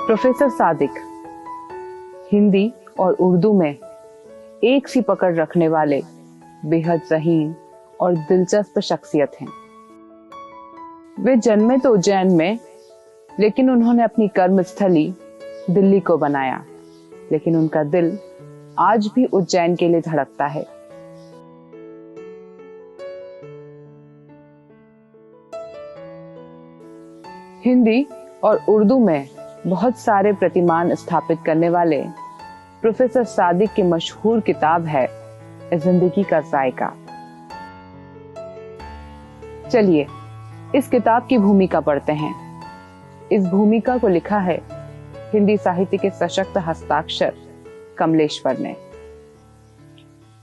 Professor Sadiq Hindi और उर्दू में एक सी पकड़ रखने वाले बेहद ज़हीन और दिलचस्प शख्सियत हैं। वे जन्मे तो उज्जैन में, लेकिन उन्होंने अपनी कर्मस्थली दिल्ली को बनाया। लेकिन उनका दिल आज भी उज्जैन के लिए धड़कता है। हिंदी और उर्दू में बहुत सारे प्रतिमान स्थापित करने वाले प्रोफेसर सादिक की मशहूर किताब है जिंदगी का जायका। चलिए इस किताब की भूमिका पढ़ते हैं। इस भूमिका को लिखा है हिंदी साहित्य के सशक्त हस्ताक्षर कमलेश्वर ने।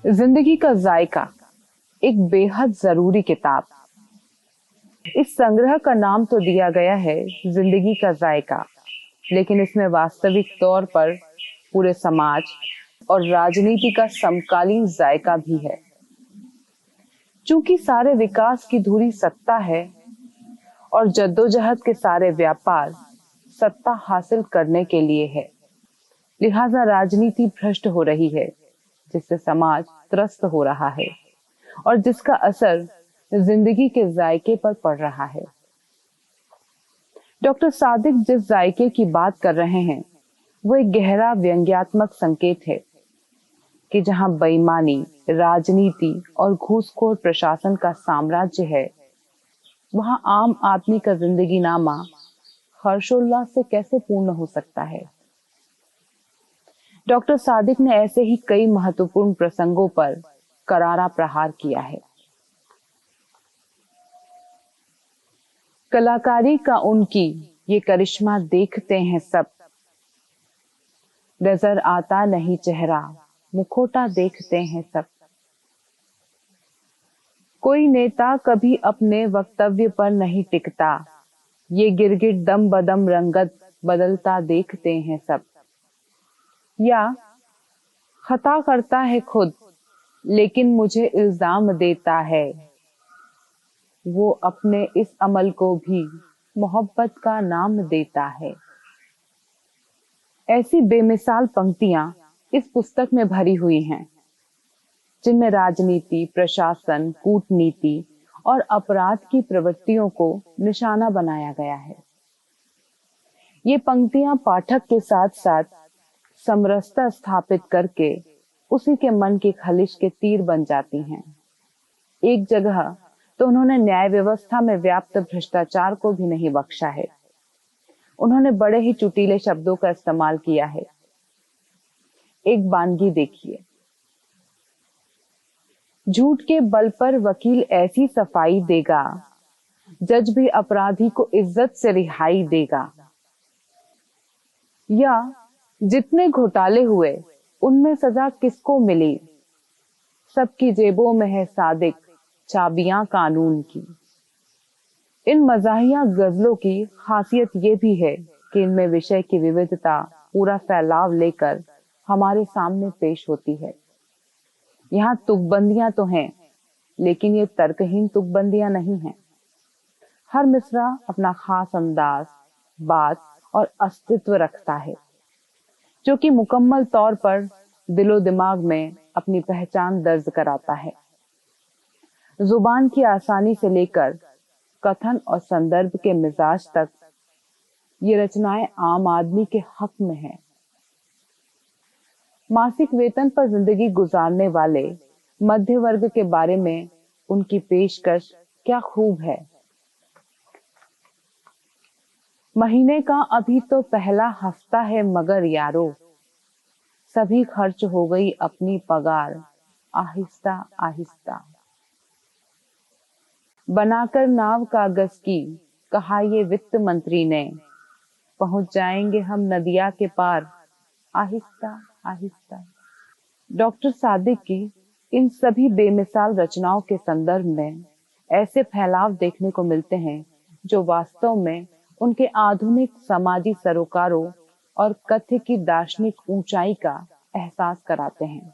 जिंदगी का जायका एक बेहद जरूरी किताब। इस संग्रह का नाम तो दिया गया है जिंदगी का जायका, लेकिन इसमें वास्तविक तौर पर पूरे समाज और राजनीति का समकालीन जायका भी है। चूंकि सारे विकास की धुरी सत्ता है और जद्दोजहद के सारे व्यापार सत्ता हासिल करने के लिए है, लिहाजा राजनीति भ्रष्ट हो रही है, जिससे समाज त्रस्त हो रहा है और जिसका असर जिंदगी के जायके पर पड़ रहा है। डॉक्टर सादिक जिस जायके की बात कर रहे हैं वो एक गहरा व्यंग्यात्मक संकेत है कि जहां बेईमानी, राजनीति और घूसखोर प्रशासन का साम्राज्य है, वहां आम आदमी का जिंदगी नामा हर्षोल्लास से कैसे पूर्ण हो सकता है। डॉक्टर सादिक ने ऐसे ही कई महत्वपूर्ण प्रसंगों पर करारा प्रहार किया है। कलाकारी का उनकी ये करिश्मा देखते हैं सब, नजर आता नहीं चेहरा, मुखौटा देखते हैं सब। कोई नेता कभी अपने वक्तव्य पर नहीं टिकता, ये गिरगिट दम बदम रंगत बदलता देखते हैं सब। या खता करता है खुद लेकिन मुझे इल्जाम देता है, वो अपने इस अमल को भी मोहब्बत का नाम देता है। ऐसी बेमिसाल पंक्तियां इस पुस्तक में भरी हुई हैं, जिनमें राजनीति, प्रशासन, कूटनीति और अपराध की प्रवृत्तियों को निशाना बनाया गया है। ये पंक्तियां पाठक के साथ साथ समरसता स्थापित करके उसी के मन की खलिश के तीर बन जाती हैं। एक जगह तो उन्होंने न्याय व्यवस्था में व्याप्त भ्रष्टाचार को भी नहीं बख्शा है। उन्होंने बड़े ही चुटीले शब्दों का इस्तेमाल किया है। एक वानगी देखिए। झूठ के बल पर वकील ऐसी सफाई देगा, जज भी अपराधी को इज्जत से रिहाई देगा। या जितने घोटाले हुए उनमें सजा किसको मिली, सबकी जेबों में है सादिक चाबियां कानून की। इन मज़ाहिया गजलों की खासियत ये भी है कि इनमें विषय की विविधता पूरा फैलाव लेकर हमारे सामने पेश होती है। यहाँ तुकबंदियां तो हैं, लेकिन ये तर्कहीन तुकबंदियां नहीं हैं। हर मिसरा अपना खास अंदाज, बात और अस्तित्व रखता है, जो कि मुकम्मल तौर पर दिलो दिमाग में अपनी पहचान दर्ज कराता है। जुबान की आसानी से लेकर कथन और संदर्भ के मिजाज तक ये रचनाएं आम आदमी के हक में हैं। मासिक वेतन पर जिंदगी गुजारने वाले मध्य वर्ग के बारे में उनकी पेशकश क्या खूब है। महीने का अभी तो पहला हफ्ता है मगर यारो, सभी खर्च हो गई अपनी पगार आहिस्ता आहिस्ता। बनाकर नाव कागज की कहा ये वित्त मंत्री ने, पहुंच जाएंगे हम नदिया के पार आहिस्ता आहिस्ता। डॉक्टर सादिक की इन सभी बेमिसाल रचनाओं के संदर्भ में ऐसे फैलाव देखने को मिलते हैं जो वास्तव में उनके आधुनिक समाजी सरोकारों और कथ्य की दार्शनिक ऊंचाई का एहसास कराते हैं।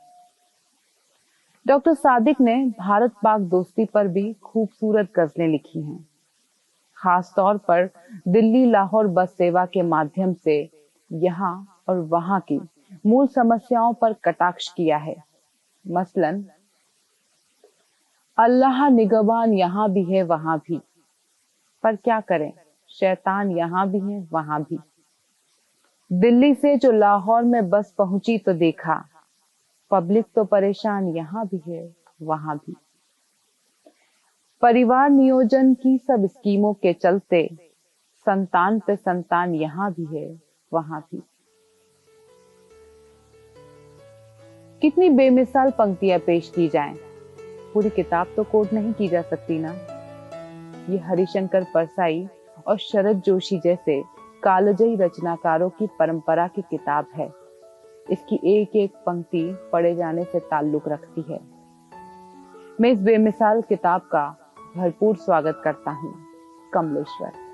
डॉक्टर सादिक ने भारत पाक दोस्ती पर भी खूबसूरत गजलें लिखी हैं। खास तौर पर दिल्ली लाहौर बस सेवा के माध्यम से यहाँ और वहां की मूल समस्याओं पर कटाक्ष किया है। मसलन, अल्लाह निगहबान यहाँ भी है वहां भी, पर क्या करें, शैतान यहाँ भी है वहां भी। दिल्ली से जो लाहौर में बस पहुंची तो देखा, पब्लिक तो परेशान यहाँ भी है वहां भी। परिवार नियोजन की सब स्कीमों के चलते संतान पे संतान यहाँ भी है वहां भी। कितनी बेमिसाल पंक्तियां पेश की जाएं, पूरी किताब तो कोट नहीं की जा सकती ना। ये हरिशंकर परसाई और शरद जोशी जैसे कालजयी रचनाकारों की परंपरा की किताब है। इसकी एक एक पंक्ति पढ़े जाने से ताल्लुक रखती है। मैं इस बेमिसाल किताब का भरपूर स्वागत करता हूँ। कमलेश्वर।